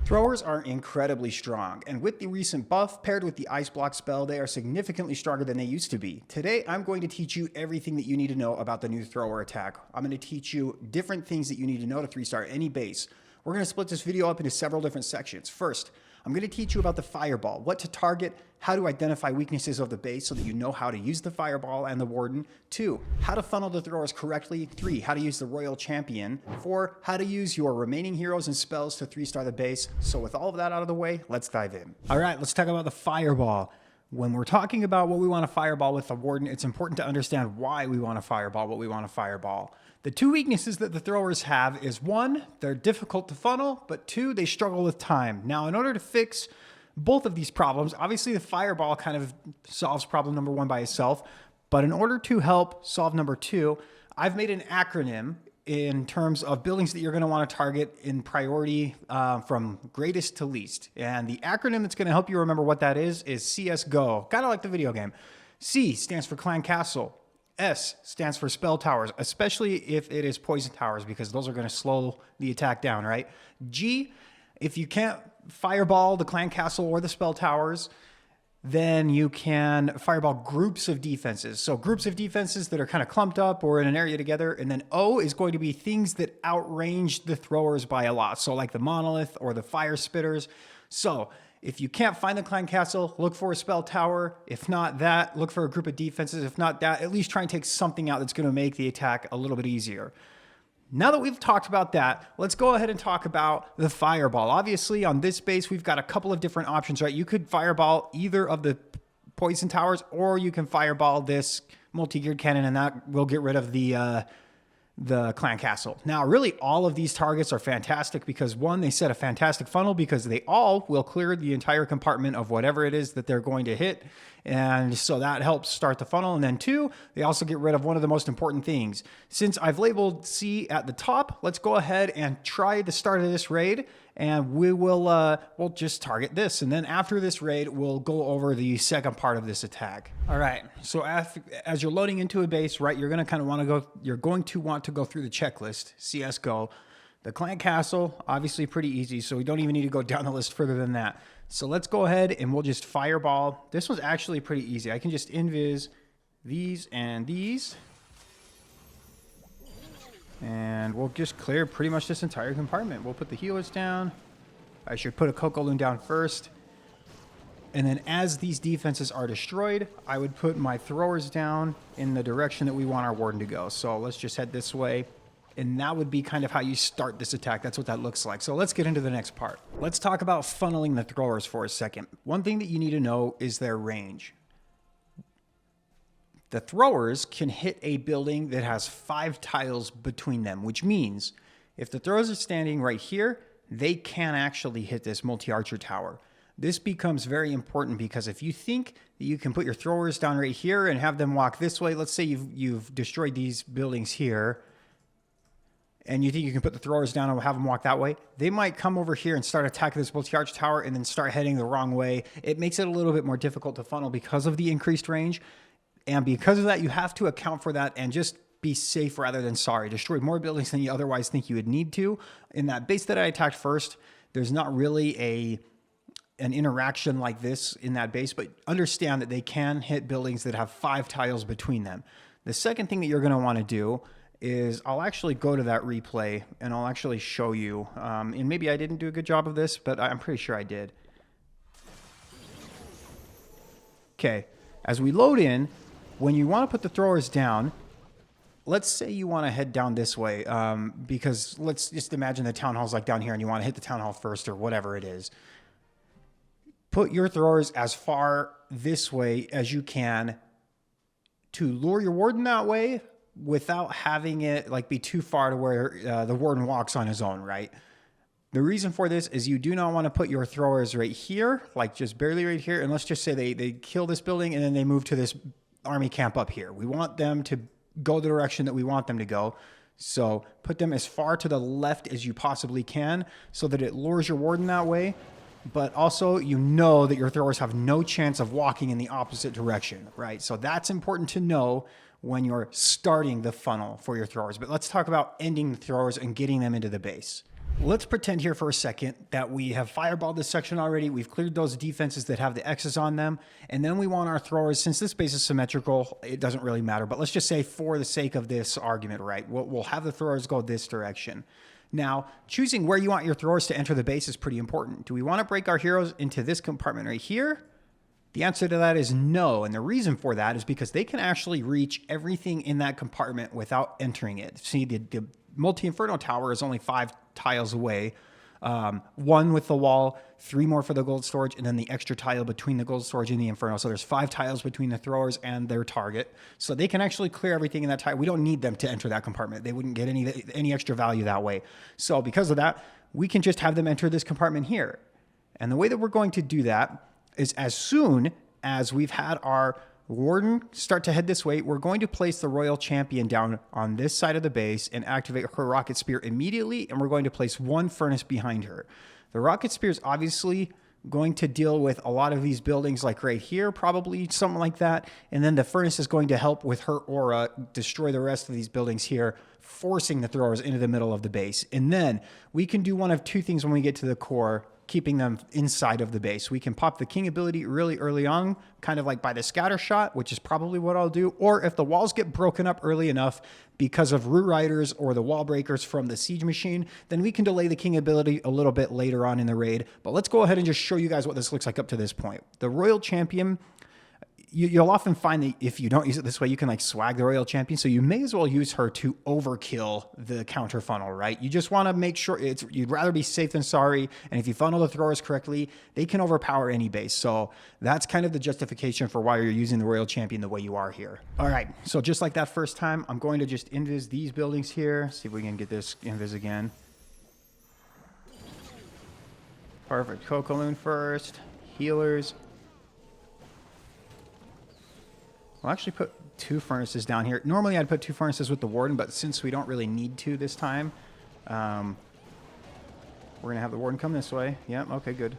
Throwers are incredibly strong, and with the recent buff paired with the Ice Block spell, they are significantly stronger than they used to be. Today, I'm going to teach you everything that you need to know about the new thrower attack. I'm going to teach you different things that you need to know to 3-star any base. We're going to split this video up into several different sections. First, I'm going to teach you about the fireball, what to target, how to identify weaknesses of the base so that you know how to use the fireball and the warden. 2, how to funnel the throwers correctly. 3, how to use the royal champion. 4, how to use your remaining heroes and spells to 3-star the base. So with all of that out of the way, let's dive in. All right, let's talk about the fireball. When we're talking about what we want to fireball with the warden, it's important to understand why we want to fireball what we want to fireball. The 2 weaknesses that the throwers have is 1, they're difficult to funnel, but 2, they struggle with time. Now, in order to fix both of these problems, obviously the fireball kind of solves problem number 1 by itself, but in order to help solve number 2, I've made an acronym in terms of buildings that you're going to want to target in priority from greatest to least. And the acronym that's going to help you remember what that is CSGO, kind of like the video game. C stands for Clan Castle. S stands for spell towers, especially if it is poison towers, because those are going to slow the attack down, right? G, if you can't fireball the clan castle or the spell towers, then you can fireball groups of defenses. So groups of defenses that are kind of clumped up or in an area together. And then O is going to be things that outrange the throwers by a lot. So like the monolith or the fire spitters. So if you can't find the clan castle, look for a spell tower. If not that, look for a group of defenses. If not that, at least try and take something out that's going to make the attack a little bit easier. Now that we've talked about that, let's go ahead and talk about the fireball. Obviously, on this base, we've got a couple of different options, right? You could fireball either of the poison towers, or you can fireball this multi-geared cannon, and that will get rid of the clan castle. Now, really, all of these targets are fantastic because 1, they set a fantastic funnel because they all will clear the entire compartment of whatever it is that they're going to hit. And so that helps start the funnel. And then 2, they also get rid of one of the most important things. Since I've labeled C at the top, let's go ahead and try the start of this raid. And we will we'll just target this. And then after this raid, we'll go over the second part of this attack. All right. So as you're loading into a base, right, you're going to kind of want to go through the checklist, CSGO. The clan castle, obviously pretty easy, so we don't even need to go down the list further than that. So let's go ahead and we'll just fireball. This was actually pretty easy. I can just invis these and these. And we'll just clear pretty much this entire compartment. We'll put the healers down. I should put a Coco Loon down first. And then as these defenses are destroyed, I would put my throwers down in the direction that we want our warden to go. So let's just head this way. And that would be kind of how you start this attack. That's what that looks like. So let's get into the next part. Let's talk about funneling the throwers for a second. One thing that you need to know is their range. The throwers can hit a building that has 5 tiles between them, which means if the throwers are standing right here, they can actually hit this multi-archer tower. This becomes very important because if you think that you can put your throwers down right here and have them walk this way, let's say you've destroyed these buildings here, and you think you can put the throwers down and have them walk that way, they might come over here and start attacking this multi-arch tower and then start heading the wrong way. It makes it a little bit more difficult to funnel because of the increased range. And because of that, you have to account for that and just be safe rather than sorry. Destroy more buildings than you otherwise think you would need to. In that base that I attacked first, there's not really an interaction like this in that base, but understand that they can hit buildings that have 5 tiles between them. The second thing that you're going to want to do is I'll actually go to that replay and I'll actually show you. And maybe I didn't do a good job of this, but I'm pretty sure I did. Okay, as we load in, when you want to put the throwers down, let's say you want to head down this way, because let's just imagine the town hall's like down here and you want to hit the town hall first or whatever it is. Put your throwers as far this way as you can to lure your warden that way without having it like be too far to where the warden walks on his own, right? The reason for this is you do not want to put your throwers right here, like just barely right here. And let's just say they kill this building and then they move to this army camp up here. We want them to go the direction that we want them to go. So put them as far to the left as you possibly can so that it lures your warden that way. But also, you know that your throwers have no chance of walking in the opposite direction, right? So that's important to know when you're starting the funnel for your throwers. But let's talk about ending the throwers and getting them into the base. Let's pretend here for a second that we have fireballed this section already. We've cleared those defenses that have the X's on them. And then we want our throwers, since this base is symmetrical, it doesn't really matter. But let's just say for the sake of this argument, right, we'll have the throwers go this direction. Now, choosing where you want your throwers to enter the base is pretty important. Do we want to break our heroes into this compartment right here? The answer to that is no. And the reason for that is because they can actually reach everything in that compartment without entering it. See, the multi-inferno tower is only 5 tiles away. 1 with the wall, 3 more for the gold storage, and then the extra tile between the gold storage and the inferno. So there's 5 tiles between the throwers and their target. So they can actually clear everything in that tile. We don't need them to enter that compartment. They wouldn't get any extra value that way. So because of that, we can just have them enter this compartment here. And the way that we're going to do that is as soon as we've had our Warden start to head this way, we're going to place the Royal Champion down on this side of the base and activate her Rocket Spear immediately, and we're going to place 1 furnace behind her. The Rocket Spear is obviously going to deal with a lot of these buildings, like right here, probably something like that, and then the furnace is going to help with her aura destroy the rest of these buildings here, forcing the throwers into the middle of the base. And then we can do one of 2 things when we get to the core, keeping them inside of the base. We can pop the king ability really early on, kind of like by the scatter shot, which is probably what I'll do. Or if the walls get broken up early enough because of root riders or the wall breakers from the siege machine, then we can delay the king ability a little bit later on in the raid. But let's go ahead and just show you guys what this looks like up to this point. The Royal Champion, you'll often find that if you don't use it this way, you can like swag the Royal Champion. So you may as well use her to overkill the counter funnel, right? You just want to make sure you'd rather be safe than sorry. And if you funnel the throwers correctly, they can overpower any base. So that's kind of the justification for why you're using the Royal Champion the way you are here. All right. So just like that first time, I'm going to just invis these buildings here. See if we can get this invis again. Perfect. 𝗩𝗘𝗫𝗧𝗖𝗛 first. Healers. I'll actually put 2 furnaces down here. Normally I'd put 2 furnaces with the Warden, but since we don't really need to this time, we're going to have the Warden come this way. Yep, okay, good.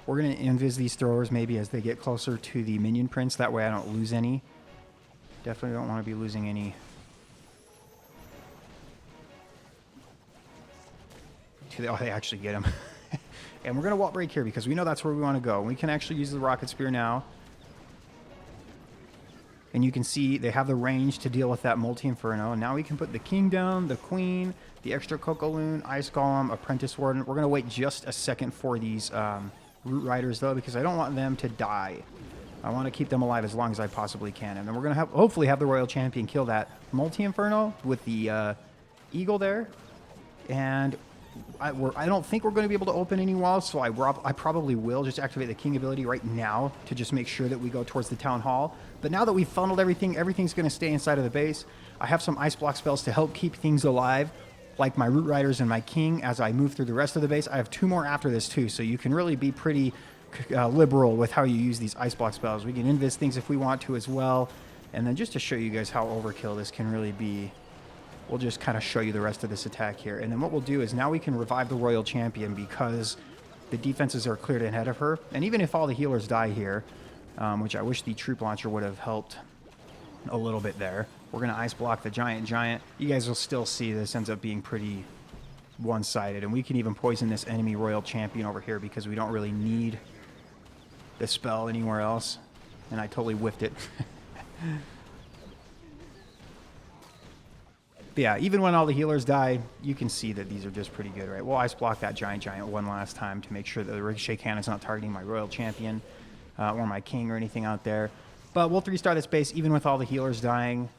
We're going to invis these throwers maybe as they get closer to the minion prince. That way I don't lose any. Definitely don't want to be losing any. Oh, they actually get him. And we're going to wall break here because we know that's where we want to go. We can actually use the Rocket Spear now. And you can see they have the range to deal with that multi-inferno. And now we can put the king down, the queen, the extra 𝗩𝗘𝗫𝗧𝗖𝗛, ice golem, apprentice warden. We're going to wait just a second for these root riders, though, because I don't want them to die. I want to keep them alive as long as I possibly can. And then we're going to hopefully have the Royal Champion kill that multi-inferno with the eagle there. And I don't think we're going to be able to open any walls, so I probably will just activate the king ability right now to just make sure that we go towards the town hall. But now that we've funneled everything, everything's going to stay inside of the base. I have some ice block spells to help keep things alive, like my root riders and my king as I move through the rest of the base. I have 2 more after this too, so you can really be pretty liberal with how you use these ice block spells. We can invis things if we want to as well. And then just to show you guys how overkill this can really be, we'll just kind of show you the rest of this attack here. And then what we'll do is now we can revive the Royal Champion because the defenses are cleared ahead of her. And even if all the healers die here, which I wish the troop launcher would have helped a little bit there, we're going to ice block the giant. You guys will still see this ends up being pretty one-sided. And we can even poison this enemy Royal Champion over here because we don't really need the spell anywhere else. And I totally whiffed it. But yeah, even when all the healers die, you can see that these are just pretty good, right? We'll ice block that giant one last time to make sure that the ricochet cannon's not targeting my Royal Champion or my king or anything out there. But we'll 3-star this base even with all the healers dying.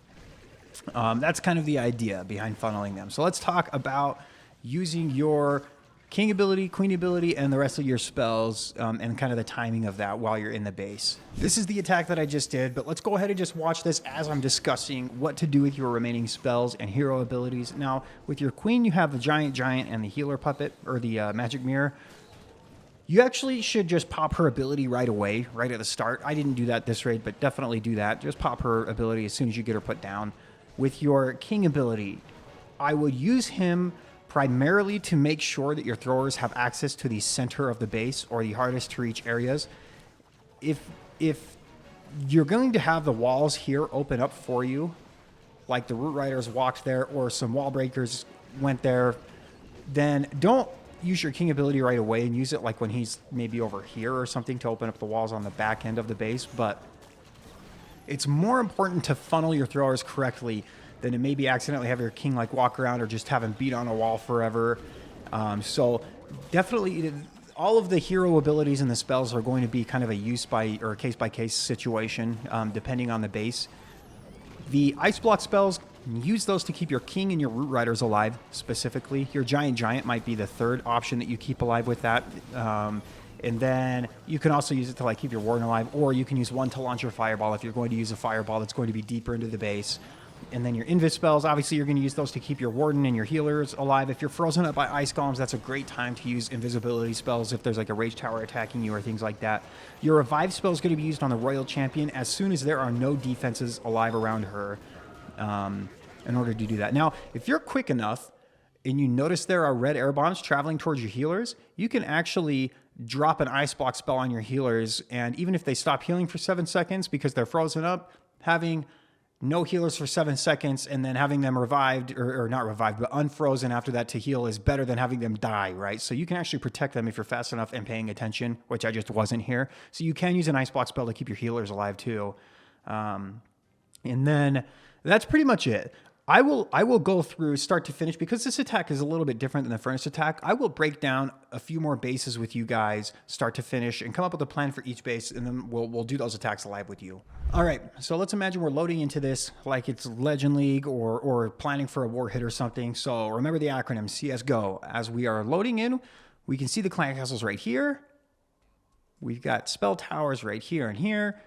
That's kind of the idea behind funneling them. So let's talk about using your king ability, queen ability, and the rest of your spells, and kind of the timing of that while you're in the base. This is the attack that I just did, but let's go ahead and just watch this as I'm discussing what to do with your remaining spells and hero abilities. Now, with your queen, you have the giant and the healer puppet, or the magic mirror. You actually should just pop her ability right away, right at the start. I didn't do that this raid, but definitely do that. Just pop her ability as soon as you get her put down. With your king ability, I would use him primarily to make sure that your throwers have access to the center of the base or the hardest to reach areas. If you're going to have the walls here open up for you, like the root riders walked there or some wall breakers went there, then don't use your king ability right away and use it like when he's maybe over here or something to open up the walls on the back end of the base. But it's more important to funnel your throwers correctly than to maybe accidentally have your king like walk around or just have him beat on a wall forever. So definitely all of the hero abilities and the spells are going to be kind of a use by or case by case situation, depending on the base. The ice block spells, use those to keep your king and your root riders alive specifically. Your giant might be the third option that you keep alive with that. And then you can also use it to like keep your warden alive, or you can use one to launch your fireball if you're going to use a fireball that's going to be deeper into the base. And then your invis spells, obviously you're going to use those to keep your warden and your healers alive. If you're frozen up by ice golems, that's a great time to use invisibility spells if there's like a rage tower attacking you or things like that. Your revive spell is going to be used on the royal champion as soon as there are no defenses alive around her, in order to do that. Now, if you're quick enough and you notice there are red air bombs traveling towards your healers, you can actually drop an ice block spell on your healers, and even if they stop healing for 7 seconds because they're frozen up, having no healers for 7 seconds and then having them revived, or not revived, but unfrozen after that to heal is better than having them die, right? So you can actually protect them if you're fast enough and paying attention, which I just wasn't here. So you can use an ice block spell to keep your healers alive too. And then that's pretty much it. I will go through start to finish because this attack is a little bit different than the furnace attack. I will break down a few more bases with you guys, start to finish, and come up with a plan for each base, and then we'll do those attacks live with you. All right, so let's imagine we're loading into this like it's Legend League or planning for a war hit or something. So remember the acronym CSGO. As we are loading in, we can see the clan castles right here. We've got spell towers right here and here.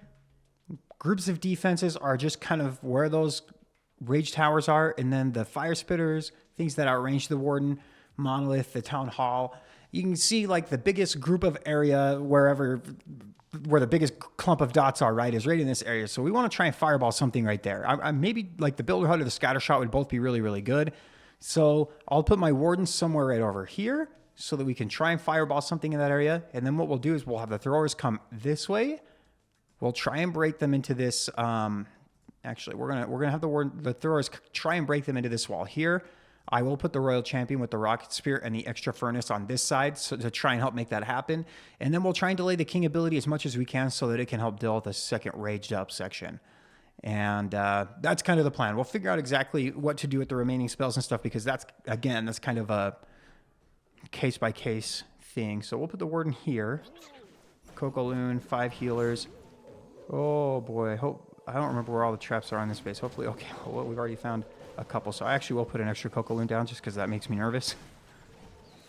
Groups of defenses are just kind of where those rage towers are, and then the fire spitters, things that outrange the warden, monolith, the town hall. You can see like the biggest group of area where the biggest clump of dots are, right, is right in this area. So we want to try and fireball something right there. I maybe like the builder hut or the scatter shot would both be really, really good. So I'll put my warden somewhere right over here so that we can try and fireball something in that area. And then what we'll do is we'll have the throwers come this way. We'll try and break them into this. Actually, we're gonna have the throwers try and break them into this wall here. I will put the royal champion with the rocket spear and the extra furnace on this side so to try and help make that happen. And then we'll try and delay the king ability as much as we can so that it can help deal with the second raged up section. And that's kind of the plan. We'll figure out exactly what to do with the remaining spells and stuff because that's kind of a case by case thing. So we'll put the warden here. Cocoloon, 5 healers. Oh boy, I don't remember where all the traps are on this base. Hopefully, okay, well, we've already found a couple. So I actually will put an extra Cocoloon down just because that makes me nervous.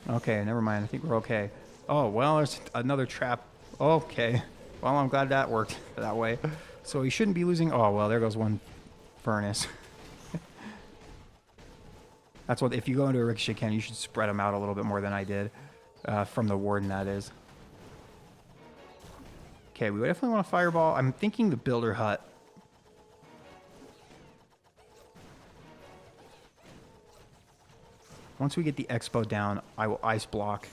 Okay, never mind. I think we're okay. Oh, well, there's another trap. Okay. Well, I'm glad that worked that way. So we shouldn't be losing. Oh, well, there goes one furnace. That's what, if you go into a ricochet cannon, you should spread them out a little bit more than I did. From the warden, that is. Okay, we definitely want a fireball. I'm thinking the builder hut. Once we get the expo down, I will ice block.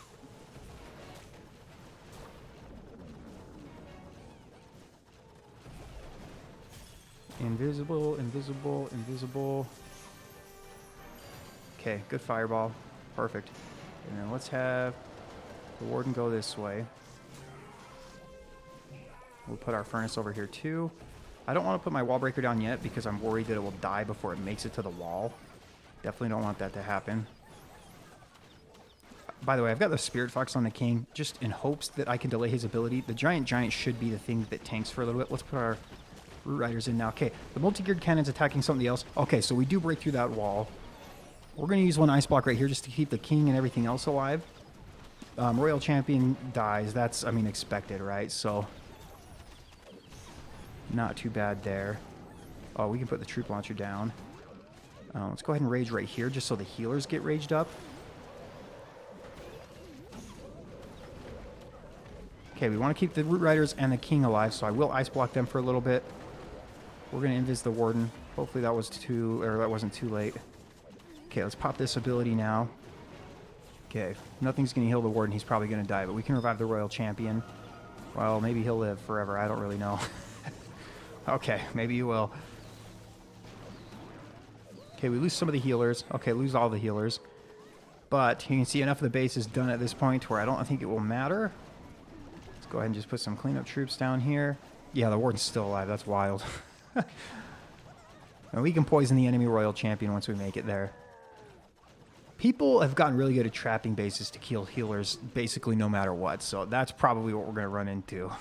Invisible, invisible, invisible. Okay, good fireball. Perfect. And then let's have the warden go this way. We'll put our furnace over here too. I don't want to put my wall breaker down yet because I'm worried that it will die before it makes it to the wall. Definitely don't want that to happen. By the way, I've got the Spirit Fox on the king just in hopes that I can delay his ability. The giant should be the thing that tanks for a little bit. Let's put our root riders in now. Okay, the multi-geared cannon's attacking something else. Okay, so we do break through that wall. We're going to use one ice block right here just to keep the king and everything else alive. Royal champion dies. That's, I mean, expected, right? So not too bad there. Oh, we can put the troop launcher down. Let's go ahead and rage right here just so the healers get raged up. Okay, we want to keep the root riders and the king alive, so I will ice block them for a little bit. We're going to invis the warden. Hopefully that wasn't too late. Okay, let's pop this ability now. Okay, nothing's going to heal the warden. He's probably going to die, but we can revive the royal champion. Well, maybe he'll live forever. I don't really know. Okay, maybe you will. Okay, we lose some of the healers. Okay, lose all the healers. But you can see enough of the base is done at this point where I don't think it will matter. Let's go ahead and just put some cleanup troops down here. Yeah, the warden's still alive. That's wild. And we can poison the enemy royal champion once we make it there. People have gotten really good at trapping bases to kill healers basically no matter what. So that's probably what we're going to run into.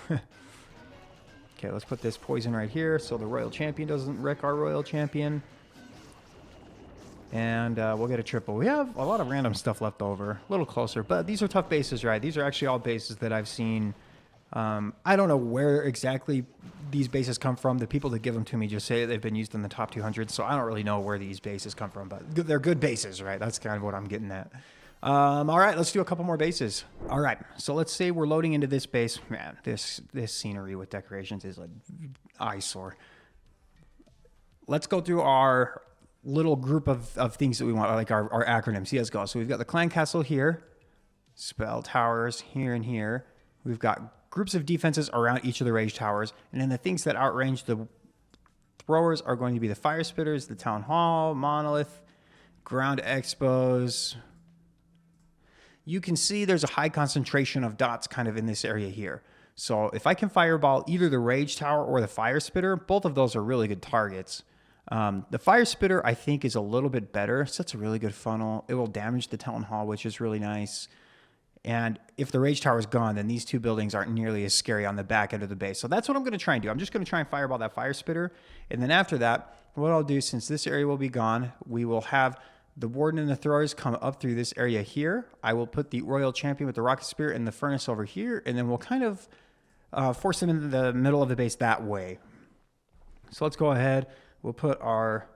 Okay, let's put this poison right here so the royal champion doesn't wreck our royal champion. And we'll get a triple. We have a lot of random stuff left over. A little closer. But these are tough bases, right? These are actually all bases that I've seen. I don't know where exactly these bases come from. The people that give them to me just say they've been used in the top 200. So I don't really know where these bases come from. But they're good bases, right? That's kind of what I'm getting at. All right, let's do a couple more bases. All right, so let's say we're loading into this base. Man, this scenery with decorations is an eyesore. Let's go through our little group of things that we want, like our acronyms. Let's go. So we've got the clan castle here, spell towers here and here. We've got groups of defenses around each of the rage towers. And then the things that outrange the throwers are going to be the fire spitters, the town hall, monolith, ground expos. You can see there's a high concentration of dots kind of in this area here. So if I can fireball either the rage tower or the fire spitter, both of those are really good targets. The fire spitter, I think, is a little bit better. So that's a really good funnel. It will damage the town hall, which is really nice. And if the rage tower is gone, then these two buildings aren't nearly as scary on the back end of the base. So that's what I'm going to try and do. I'm just going to try and fireball that fire spitter. And then after that, what I'll do, since this area will be gone, we will have the warden and the throwers come up through this area here. I will put the royal champion with the rocket spear in the furnace over here. And then we'll kind of force them into the middle of the base that way. So let's go ahead. We'll put our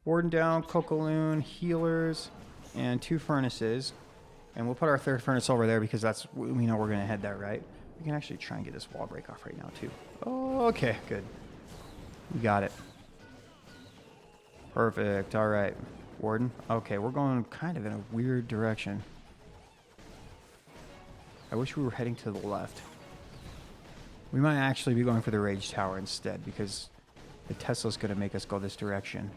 warden down, Cocoloon, healers, and 2 furnaces. And we'll put our 3rd furnace over there because that's, we know we're going to head there, right? We can actually try and get this wall break off right now, too. Oh, okay, good. We got it. Perfect. All right. Warden. Okay, we're going kind of in a weird direction. I wish we were heading to the left. We might actually be going for the rage tower instead because the Tesla's going to make us go this direction.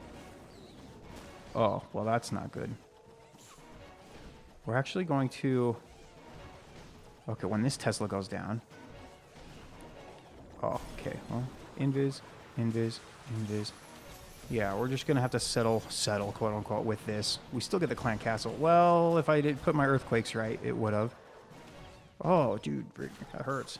Oh, well, that's not good. We're actually going to... Okay, when this Tesla goes down... Oh, okay. Well, invis. Yeah, we're just going to have to settle, quote unquote, with this. We still get the clan castle. Well, if I did put my earthquakes right, it would have. Oh, dude, that hurts.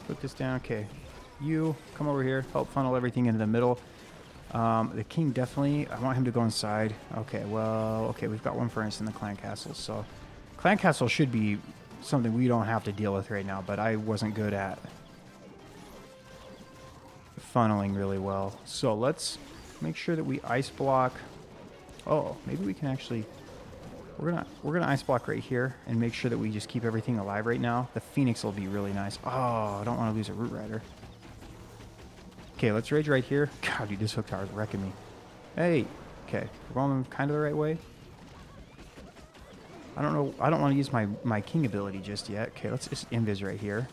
Put this down. Okay, you come over here, help funnel everything into the middle. The king definitely, I want him to go inside. Okay, well, okay, we've got 1 furnace in the clan castle, so clan castle should be something we don't have to deal with right now, but I wasn't good at funneling really well. So let's make sure that we ice block. Oh, maybe we can actually... We're gonna ice block right here and make sure that we just keep everything alive right now. The Phoenix will be really nice. Oh, I don't want to lose a Root Rider. Okay, let's rage right here. God, dude, this hook tower is wrecking me. Hey, okay, we're going kind of the right way. I don't know. I don't want to use my king ability just yet. Okay, let's just invis right here.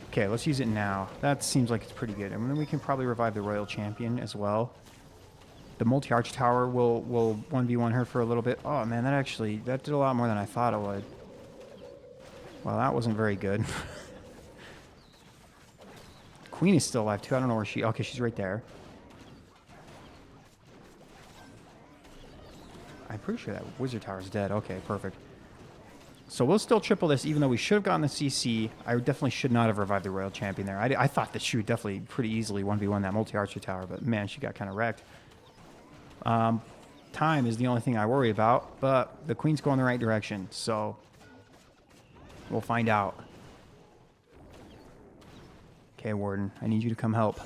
Okay, let's use it now. That seems like it's pretty good. And then we can probably revive the royal champion as well. The multi-arch tower will 1v1 her for a little bit. Oh, man, that did a lot more than I thought it would. Well, that wasn't very good. Queen is still alive, too. I don't know where she... Okay, she's right there. I'm pretty sure that wizard tower is dead. Okay, perfect. So we'll still triple this, even though we should have gotten the CC. I definitely should not have revived the royal champion there. I thought that she would definitely pretty easily 1v1 that multi-archer tower, but, man, she got kind of wrecked. Time is the only thing I worry about, but the queen's going the right direction, so we'll find out. Okay, Warden, I need you to come help.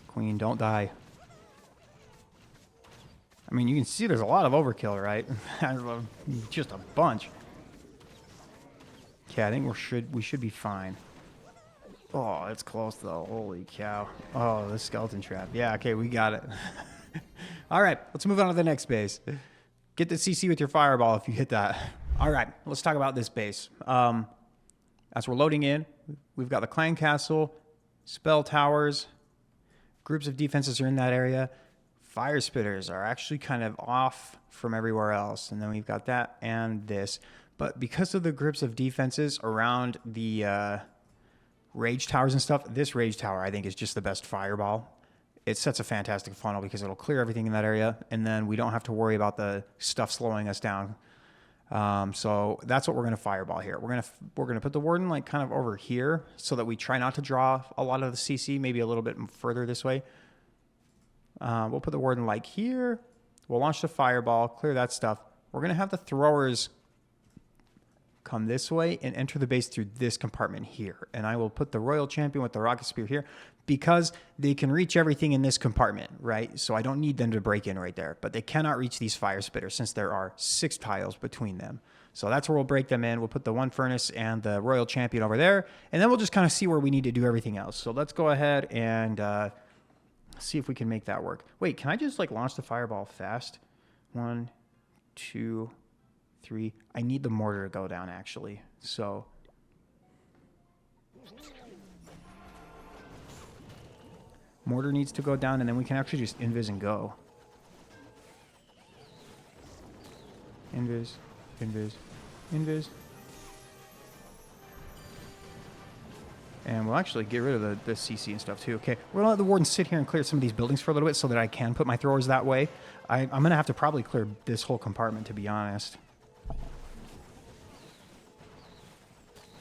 Queen, don't die. I mean, you can see there's a lot of overkill, right? Just a bunch. Okay, I think we should be fine. Oh, it's close though. Holy cow. Oh, the skeleton trap. Yeah, okay, we got it. All right, let's move on to the next base. Get the CC with your fireball if you hit that. All right, let's talk about this base. As we're loading in, we've got the clan castle, spell towers, groups of defenses are in that area. Fire spitters are actually kind of off from everywhere else. And then we've got that and this. But because of the groups of defenses around the rage towers and stuff, this rage tower, I think, is just the best fireball. It sets a fantastic funnel because it'll clear everything in that area. And then we don't have to worry about the stuff slowing us down. So that's what we're going to fireball here. We're going to put the warden like kind of over here so that we try not to draw a lot of the CC, maybe a little bit further this way. We'll put the warden like here. We'll launch the fireball, clear that stuff. We're going to have the throwers come this way and enter the base through this compartment here. And I will put the royal champion with the rocket spear here because they can reach everything in this compartment, right? So I don't need them to break in right there, but they cannot reach these fire spitters since there are 6 tiles between them. So that's where we'll break them in. We'll put the one furnace and the royal champion over there, and then we'll just kind of see where we need to do everything else. So let's go ahead and see if we can make that work. Wait, can I just like launch the fireball fast? 1, 2, 3. I need the mortar to go down actually. So mortar needs to go down, and then we can actually just invis and go. Invis, invis, invis. And we'll actually get rid of the CC and stuff too. Okay, we're going to let the warden sit here and clear some of these buildings for a little bit so that I can put my throwers that way. I'm going to have to probably clear this whole compartment, to be honest.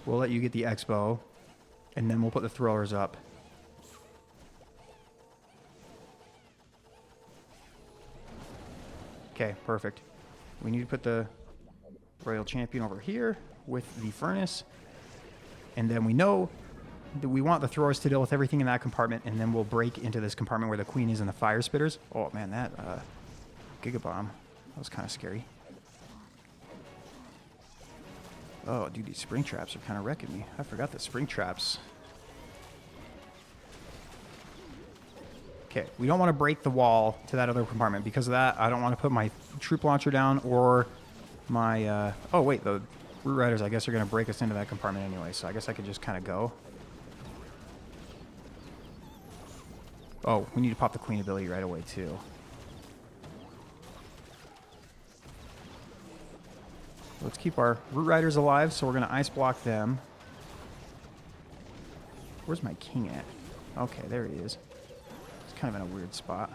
We'll let you get the expo, and then we'll put the throwers up. Okay, perfect. We need to put the royal champion over here with the furnace. And then we know that we want the throwers to deal with everything in that compartment, and then we'll break into this compartment where the queen is and the fire spitters. Oh man, that gigabomb, that was kind of scary. Oh dude, these spring traps are kind of wrecking me. I forgot the spring traps. Okay, we don't want to break the wall to that other compartment. Because of that, I don't want to put my troop launcher down or my oh wait, the root riders I guess are going to break us into that compartment anyway, so I guess I could just kind of go. Oh, we need to pop the queen ability right away too. Let's keep our root riders alive, so we're going to ice block them. Where's my king at? Okay, there he is. He's kind of in a weird spot.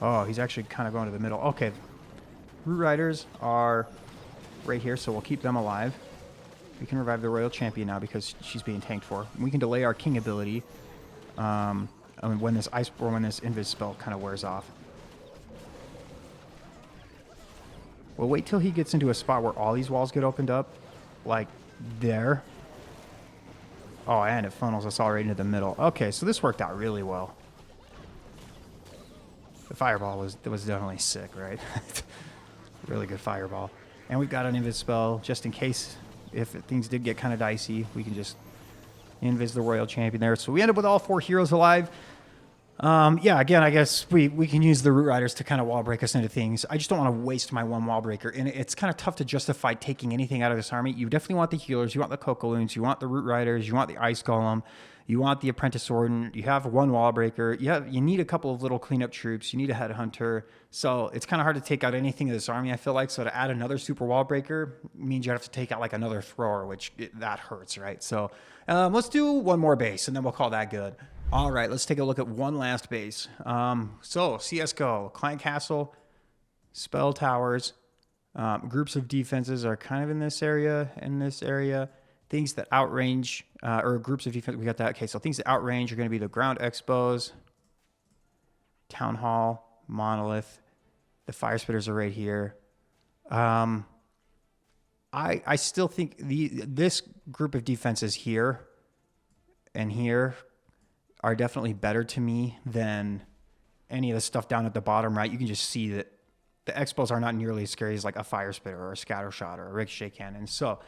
Oh, he's actually kind of going to the middle. Okay, root riders are right here, so we'll keep them alive. We can revive the royal champion now because she's being tanked for. We can delay our king ability when this ice or when this invis spell kind of wears off. We'll wait till he gets into a spot where all these walls get opened up, like there. Oh, and it funnels us all right into the middle. Okay, so this worked out really well. The fireball was definitely sick, right? Really good fireball. And we've got an invis spell just in case if things did get kind of dicey. We can just invis the royal champion there. So we end up with all 4 heroes alive. Yeah, again, I guess we can use the root riders to kind of wall break us into things. I just don't want to waste my one wall breaker. And it's kind of tough to justify taking anything out of this army. You definitely want the healers. You want the Kokoloons. You want the root riders. You want the ice golem. You want the apprentice warden. You have one wall breaker. You need a couple of little cleanup troops. You need a headhunter. So it's kind of hard to take out anything of this army, I feel like. So to add another super wall breaker means you have to take out like another thrower, which that hurts, right? So let's do one more base, and then we'll call that good. All right, let's take a look at one last base. So CSGO, Client Castle, Spell Towers, groups of defenses are kind of in this area, Things that outrange, or groups of defense, we got that. Okay, so things that outrange are going to be the ground expos, Town Hall, Monolith. The fire spitters are right here. I still think this group of defenses here and here are definitely better to me than any of the stuff down at the bottom, right? You can just see that the expos are not nearly as scary as like a fire spitter or a scatter shot or a ricochet cannon. So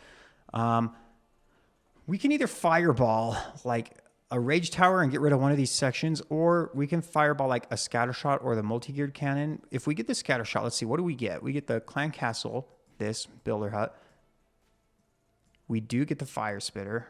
we can either fireball like a rage tower and get rid of one of these sections, or we can fireball like a scatter shot or the multi-geared cannon. If we get the scatter shot, let's see, what do we get? We get the clan castle, this builder hut. We do get the fire spitter.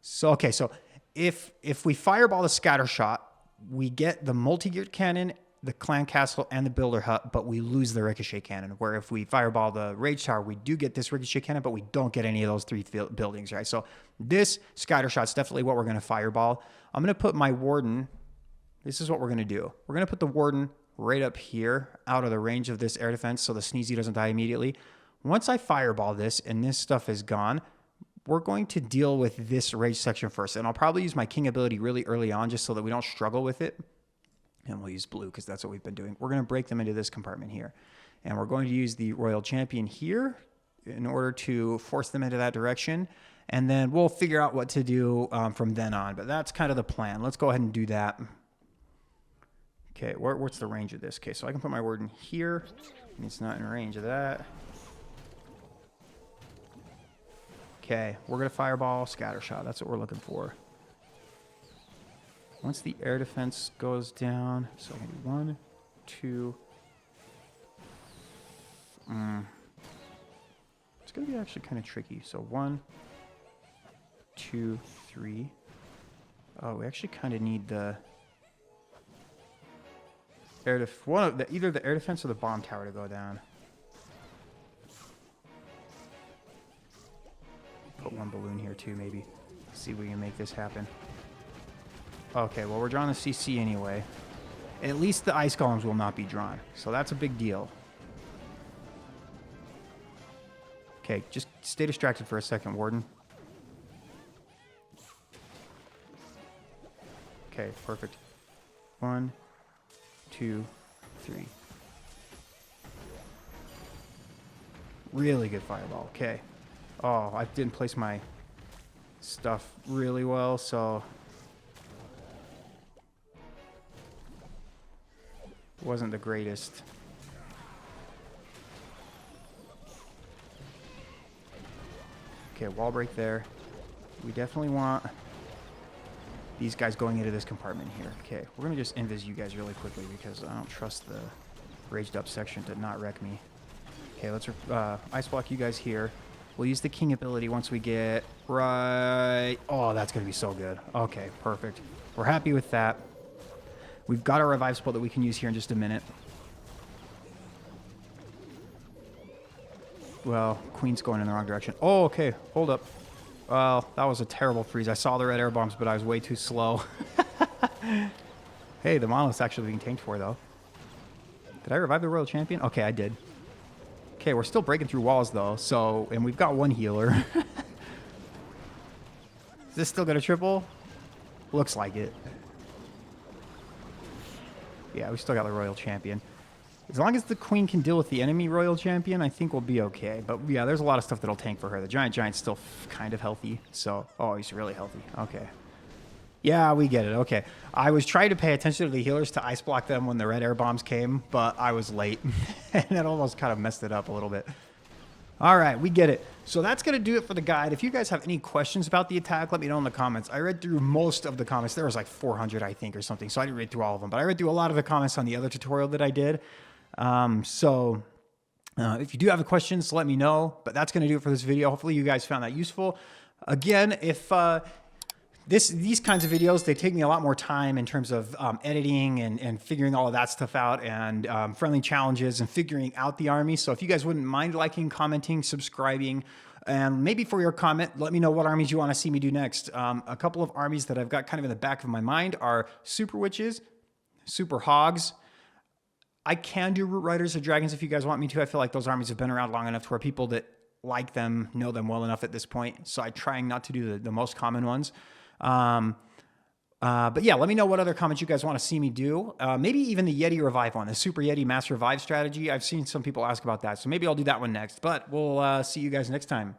So, okay, so if we fireball the scatter shot, we get the multi-geared cannon, the clan castle, and the builder hut, but we lose the ricochet cannon. Where if we fireball the rage tower, we do get this ricochet cannon, but we don't get any of those 3 buildings, right? So this scatter shot's definitely what we're going to fireball. I'm going to put my warden. This is what we're going to do. We're going to put the warden right up here, out of the range of this air defense, so the Sneezy doesn't die immediately. Once I fireball this and this stuff is gone, we're going to deal with this rage section first. And I'll probably use my king ability really early on just so that we don't struggle with it. And we'll use blue because that's what we've been doing. We're going to break them into this compartment here. And we're going to use the royal champion here in order to force them into that direction. And then we'll figure out what to do from then on. But that's kind of the plan. Let's go ahead and do that. Okay, what's the range of this? Okay, so I can put my word in here. And it's not in range of that. Okay, we're going to fireball, scatter shot. That's what we're looking for. Once the air defense goes down, so I can do 1, 2. It's going to be actually kind of tricky. So 1, 2, 3. Oh, we actually kind of need the air either the air defense or the bomb tower to go down. Put 1 balloon here too, maybe. See if we can make this happen. Okay, well, we're drawing the CC anyway. At least the ice columns will not be drawn. So that's a big deal. Okay, just stay distracted for a second, Warden. Okay, perfect. 1, 2, 3. Really good fireball. Okay. Oh, I didn't place my stuff really well, so it wasn't the greatest. Okay, wall break there. We definitely want these guys going into this compartment here. Okay, we're going to just invis you guys really quickly because I don't trust the raged up section to not wreck me. Okay, let's ice block you guys here. We'll use the king ability once we get right... Oh, that's going to be so good. Okay, perfect. We're happy with that. We've got our revive spell that we can use here in just a minute. Well, Queen's going in the wrong direction. Oh, okay. Hold up. Well, that was a terrible freeze. I saw the red air bombs, but I was way too slow. Hey, the monolith's actually being tanked for, though. Did I revive the royal champion? Okay, I did. Okay, we're still breaking through walls, though. So, and we've got 1 healer. Is this still going to triple? Looks like it. Yeah, we still got the royal champion. As long as the queen can deal with the enemy royal champion, I think we'll be okay. But yeah, there's a lot of stuff that'll tank for her. The giant's still kind of healthy. So, oh, he's really healthy. Okay. Yeah, we get it. Okay. I was trying to pay attention to the healers to ice block them when the red air bombs came, but I was late. And it almost kind of messed it up a little bit. All right, we get it. So that's going to do it for the guide. If you guys have any questions about the attack, let me know in the comments. I read through most of the comments. There was like 400, I think, or something. So I didn't read through all of them. But I read through a lot of the comments on the other tutorial that I did. If you do have questions, let me know. But that's going to do it for this video. Hopefully you guys found that useful. Again, if these kinds of videos, they take me a lot more time in terms of editing and figuring all of that stuff out, and friendly challenges and figuring out the army. So if you guys wouldn't mind liking, commenting, subscribing, and maybe for your comment, let me know what armies you want to see me do next. A couple of armies that I've got kind of in the back of my mind are Super Witches, Super Hogs. I can do Root Riders or Dragons if you guys want me to. I feel like those armies have been around long enough to where people that like them know them well enough at this point. So I'm trying not to do the most common ones. But yeah, let me know what other comments you guys want to see me do. Maybe even the Yeti Revive one, the Super Yeti Mass Revive strategy. I've seen some people ask about that. So maybe I'll do that one next. But we'll see you guys next time.